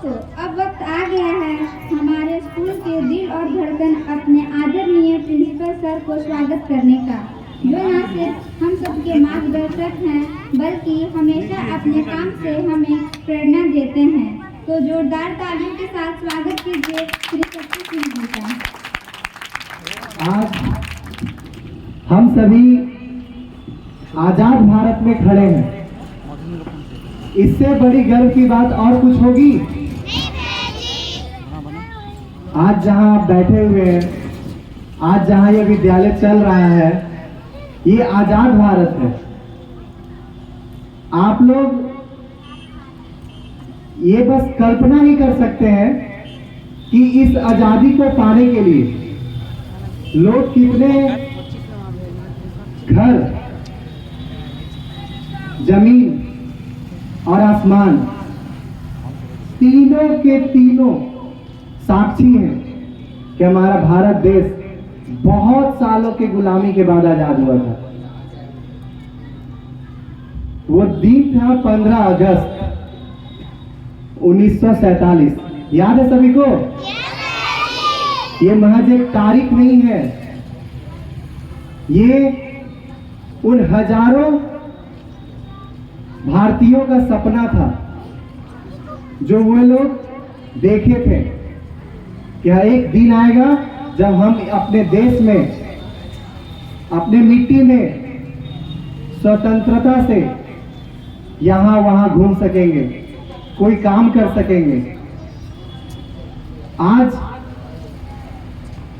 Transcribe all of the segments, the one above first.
दोस्तों, अब वक्त आ गया है हमारे स्कूल के दिल और धड़कन अपने आदरणीय प्रिंसिपल सर को स्वागत करने का, जो न सिर्फ हम सबके मार्गदर्शक हैं बल्कि हमेशा अपने काम से हमें प्रेरणा देते हैं। तो जोरदार तालियों के साथ स्वागत कीजिए श्री सत्य सिंह जी का। आज हम सभी आजाद भारत में खड़े हैं। इससे बड़ी गर्व की बात और कुछ होगी? आज जहां आप बैठे हुए हैं, आज जहां ये विद्यालय चल रहा है, ये आजाद भारत है। आप लोग ये बस कल्पना ही कर सकते हैं कि इस आजादी को पाने के लिए लोग कितने घर, जमीन और आसमान, तीनों के तीनों साक्षी हैं कि हमारा भारत देश बहुत सालों की गुलामी के बाद आजाद हुआ था। वो दिन था 15 अगस्त 1947। याद है सभी को? ये महज एक तारीख नहीं है, ये उन हजारों भारतीयों का सपना था जो वे लोग देखे थे कि एक दिन आएगा जब हम अपने देश में, अपने मिट्टी में स्वतंत्रता से यहां वहां घूम सकेंगे, कोई काम कर सकेंगे। आज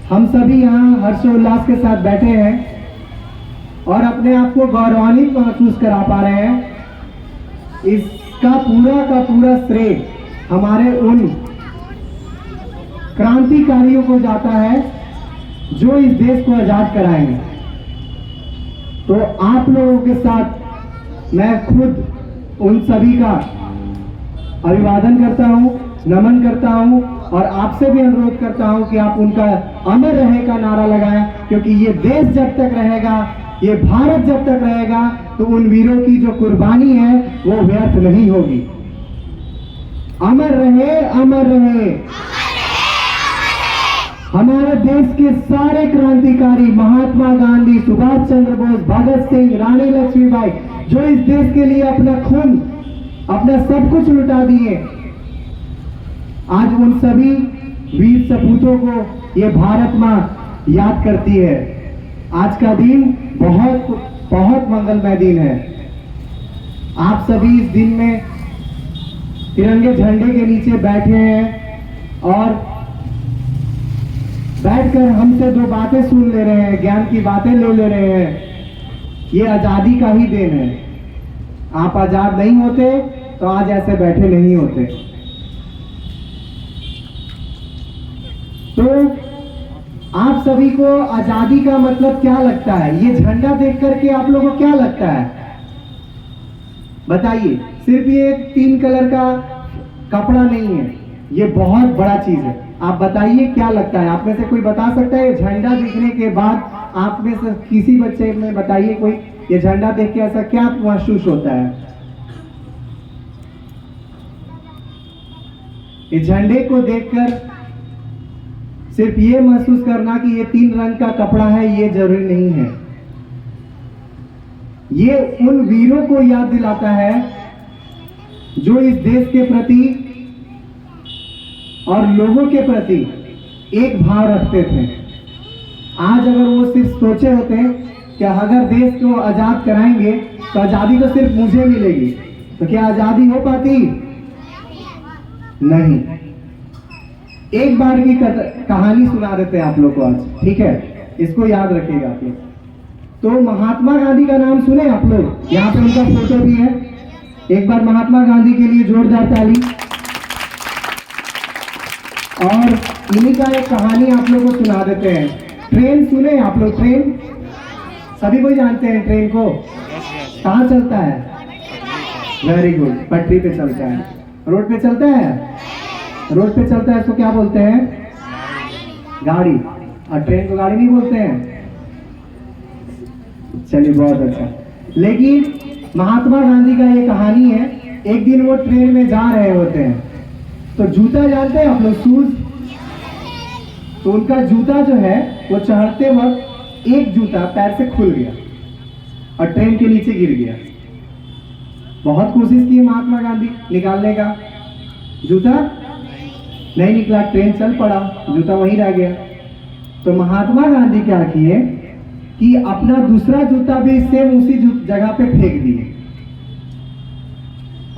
हम सभी यहां हर्षोल्लास के साथ बैठे हैं और अपने आप को गौरवान्वित महसूस करा पा रहे हैं। इसका पूरा का पूरा श्रेय हमारे उन क्रांतिकारियों को जाता है जो इस देश को आजाद कराएंगे। तो आप लोगों के साथ मैं खुद उन सभी का अभिवादन करता हूं, नमन करता हूं और आपसे भी अनुरोध करता हूं कि आप उनका अमर रहे का नारा लगाएं, क्योंकि ये देश जब तक रहेगा, ये भारत जब तक रहेगा, तो उन वीरों की जो कुर्बानी है वो व्यर्थ नहीं होगी। अमर रहे, अमर रहे, हमारे देश के सारे क्रांतिकारी, महात्मा गांधी, सुभाष चंद्र बोस, भगत सिंह, रानी लक्ष्मीबाई, जो इस देश के लिए अपना खून, अपना सब कुछ लुटा दिए, आज उन सभी वीर सपूतों को ये भारत मां याद करती है। आज का दिन बहुत बहुत मंगलमय दिन है। आप सभी इस दिन में तिरंगे झंडे के नीचे बैठे हैं और बैठकर हमसे दो बातें सुन ले रहे हैं, ज्ञान की बातें ले रहे हैं। ये आजादी का ही देन है। आप आजाद नहीं होते तो आज ऐसे बैठे नहीं होते। तो आप सभी को आजादी का मतलब क्या लगता है? ये झंडा देख करके आप लोगों को क्या लगता है? बताइए। सिर्फ ये 3 कलर का कपड़ा नहीं है, ये बहुत बड़ा चीज है। आप बताइए क्या लगता है? आप में से कोई बता सकता है? ये झंडा दिखने के बाद आप में से किसी बच्चे में बताइए कोई, ये झंडा देख के ऐसा क्या महसूस होता है? इस झंडे को देखकर सिर्फ ये महसूस करना कि ये 3 रंग का कपड़ा है, ये जरूरी नहीं है। ये उन वीरों को याद दिलाता है जो इस देश के प्रति और लोगों के प्रति एक भाव रखते थे। आज अगर वो सिर्फ सोचे होते कि अगर देश को आजाद कराएंगे तो आजादी तो सिर्फ मुझे मिलेगी, तो क्या आजादी हो पाती? नहीं। एक बार की कहानी सुना देते हैं आप लोग को आज, ठीक है? इसको याद रखिएगा आप लोग। तो महात्मा गांधी का नाम सुने आप लोग? यहाँ पे उनका फोटो भी है। एक बार महात्मा गांधी के लिए जोरदार ताली। और इन्हीं का एक कहानी आप लोग को सुना देते हैं। ट्रेन सुने आप लोग? ट्रेन सभी कोई जानते हैं ट्रेन को? कहाँ चलता है? वेरी गुड, पटरी पे चलता है। रोड पे चलता है? रोड पे चलता है इसको क्या बोलते हैं? गाड़ी। और ट्रेन को गाड़ी नहीं बोलते हैं। चलिए बहुत अच्छा। लेकिन महात्मा गांधी का ये कहानी है। एक दिन वो ट्रेन में जा रहे होते हैं तो जूता जानते हैं आप लोग, शूज। तो उनका जूता जो है वो चढ़ते वक्त एक जूता पैर से खुल गया और ट्रेन के नीचे गिर गया। बहुत कोशिश की महात्मा गांधी निकालने का, जूता नहीं निकला, ट्रेन चल पड़ा, जूता वहीं रह गया। तो महात्मा गांधी क्या किए कि अपना दूसरा जूता भी सेम उसी जगह पे फेंक दिए।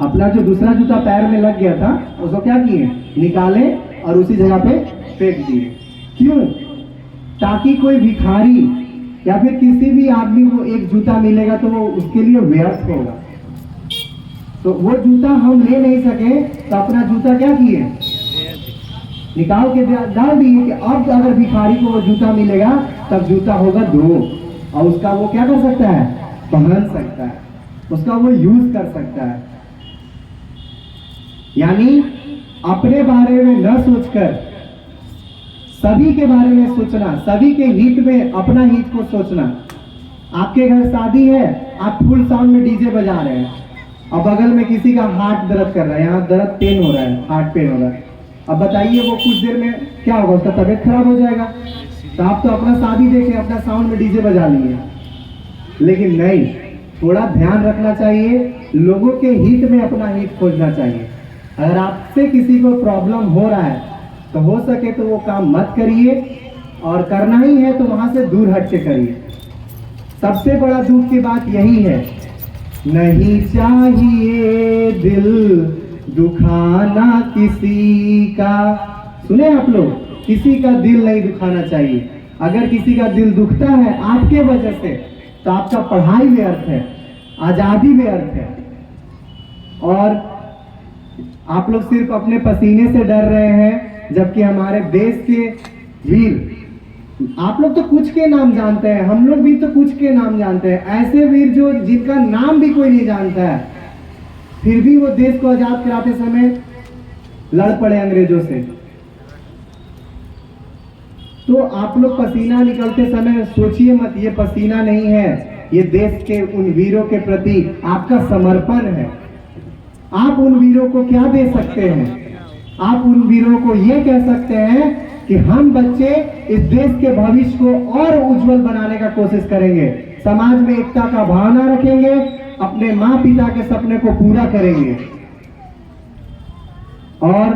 अपना जो दूसरा जूता पैर में लग गया था उसको क्या किए, निकाले और उसी जगह पे फेंक दिए। क्यों? ताकि कोई भिखारी या फिर किसी भी आदमी को एक जूता मिलेगा तो वो उसके लिए व्यर्थ होगा। तो वो जूता हम ले नहीं सके तो अपना जूता क्या किए, निकाल के डाल दिए कि अब अगर भिखारी को वो जूता मिलेगा तब जूता होगा 2 और उसका वो क्या कर सकता है, पहन सकता है, उसका वो यूज कर सकता है। यानी अपने बारे में न सोचकर सभी के बारे में सोचना, सभी के हित में अपना हित को सोचना। आपके घर शादी है, आप फुल साउंड में डीजे बजा रहे हैं और बगल में किसी का हार्ट दर्द कर रहा है, यहाँ दर्द पेन हो रहा है, हार्ट पेन हो रहा है। अब बताइए वो कुछ देर में क्या होगा, उसका तबीयत खराब हो जाएगा। तो आप तो अपना शादी देखें, अपना साउंड में डीजे बजा लिए, लेकिन नहीं, थोड़ा ध्यान रखना चाहिए, लोगों के हित में अपना हित खोजना चाहिए। अगर आपसे किसी को प्रॉब्लम हो रहा है तो हो सके तो वो काम मत करिए, और करना ही है तो वहां से दूर हट के करिए। सबसे बड़ा दुख की बात यही है, नहीं चाहिए दिल दुखाना किसी का। सुने आप लोग, किसी का दिल नहीं दुखाना चाहिए। अगर किसी का दिल दुखता है आपके वजह से तो आपका पढ़ाई व्यर्थ है, आजादी व्यर्थ है। और आप लोग सिर्फ अपने पसीने से डर रहे हैं, जबकि हमारे देश के वीर, आप लोग तो कुछ के नाम जानते हैं, हम लोग भी तो कुछ के नाम जानते हैं, ऐसे वीर जो जिनका नाम भी कोई नहीं जानता है, फिर भी वो देश को आजाद कराते समय लड़ पड़े अंग्रेजों से। तो आप लोग पसीना निकलते समय सोचिए मत, ये पसीना नहीं है, ये देश के उन वीरों के प्रति आपका समर्पण है। आप उन वीरों को क्या दे सकते हैं? आप उन वीरों को ये कह सकते हैं कि हम बच्चे इस देश के भविष्य को और उज्जवल बनाने का कोशिश करेंगे, समाज में एकता का भावना रखेंगे, अपने माँ पिता के सपने को पूरा करेंगे। और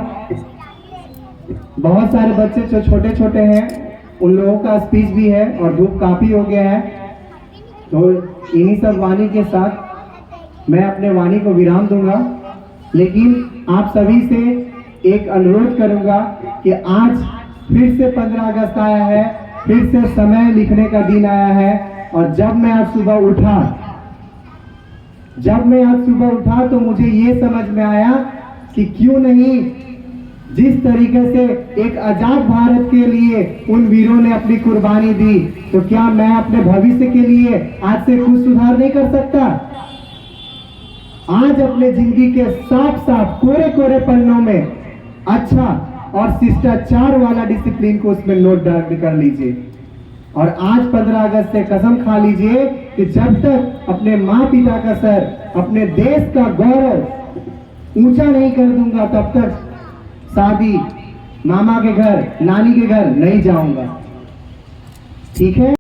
बहुत सारे बच्चे जो छोटे छोटे हैं उन लोगों का स्पीच भी है और धूप काफी हो गया है, तो इन्हीं सब वाणी के साथ मैं अपने वाणी को विराम दूंगा। लेकिन आप सभी से एक अनुरोध करूंगा कि आज फिर से 15 अगस्त आया है, फिर से समय लिखने का दिन आया है। और जब मैं आज सुबह उठा तो मुझे ये समझ में आया कि क्यों नहीं, जिस तरीके से एक आजाद भारत के लिए उन वीरों ने अपनी कुर्बानी दी, तो क्या मैं अपने भविष्य के लिए आज से कुछ सुधार नहीं कर सकता? आज अपने जिंदगी के साफ साफ कोरे कोरे पन्नों में अच्छा और शिष्टाचार वाला डिसिप्लिन को उसमें नोट डाउन कर लीजिए। और आज 15 अगस्त से कसम खा लीजिए कि जब तक अपने माँ पिता का सर, अपने देश का गौरव ऊंचा नहीं कर दूंगा, तब तक शादी मामा के घर, नानी के घर नहीं जाऊंगा। ठीक है?